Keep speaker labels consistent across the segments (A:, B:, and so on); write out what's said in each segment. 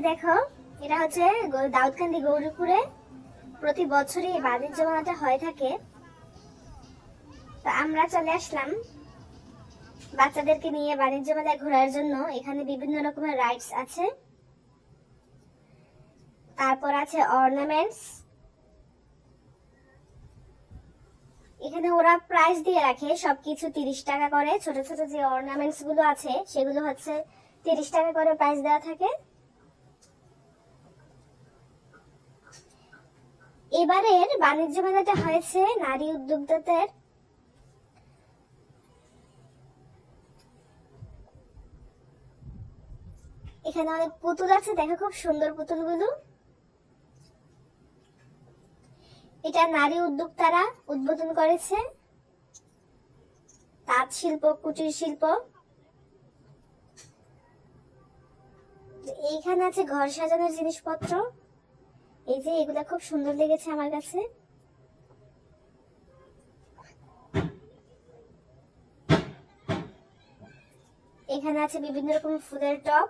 A: দেখো, এটা হচ্ছে দাউদকান্দি গৌরীপুরে প্রতি বছরই এই বাণিজ্য মেলাটা হয়ে থাকে। তো আমরা চলে আসলাম বাচ্চাদেরকে নিয়ে বাণিজ্য মেলায় ঘোরার জন্য। এখানে বিভিন্ন রকমের রাইডস আছে, তারপর আছে অর্নামেন্টস। এখানে ওরা প্রাইস দিয়ে রাখে সবকিছু 30 টাকা করে। ছোট ছোট যে অর্নামেন্টস গুলো আছে সেগুলো হচ্ছে 30 টাকা করে প্রাইস দেওয়া থাকে। এবারের বাণিজ্য মেলাটা হয়েছে নারী উদ্যোক্তাদের। এখানে অনেক পুতুল আছে, দেখো খুব সুন্দর পুতুলগুলো। এটা নারী উদ্যোক্তারা উদ্বোধন করেছে। তাঁত শিল্প, কুটির শিল্প। এইখানে আছে ঘর সাজানোর জিনিসপত্র। এই যে এগুলা খুব সুন্দর লেগেছে আমার কাছে। এখানে আছে বিভিন্ন রকম ফুলের টব।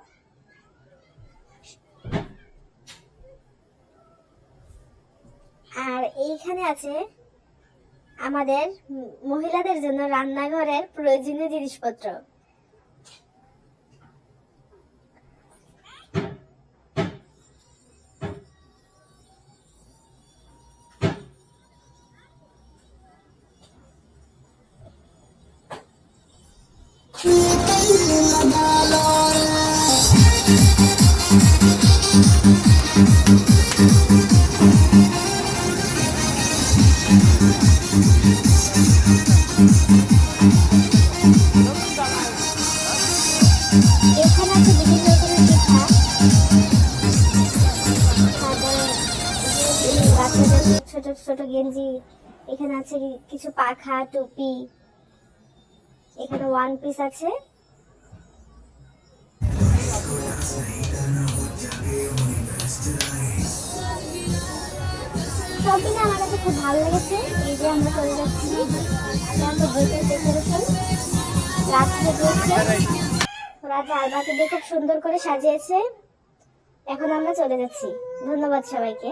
A: আর এইখানে আছে আমাদের মহিলাদের জন্য রান্নাঘরের প্রয়োজনীয় জিনিসপত্র। এখানে আছে বিভিন্ন রকমের পিঠা, বাচ্চাদের ছোট ছোট গেঞ্জি। এখানে আছে কিছু পাখা, টুপি। এখানে ওয়ান পিস আছে। সব মিলে আমার কাছে খুব ভালো লেগেছে। এই যে আমরা চলে যাচ্ছি রাত্রে ওরা চারবাতি দিয়ে খুব সুন্দর করে সাজিয়েছে। এখন আমরা চলে যাচ্ছি। ধন্যবাদ সবাইকে।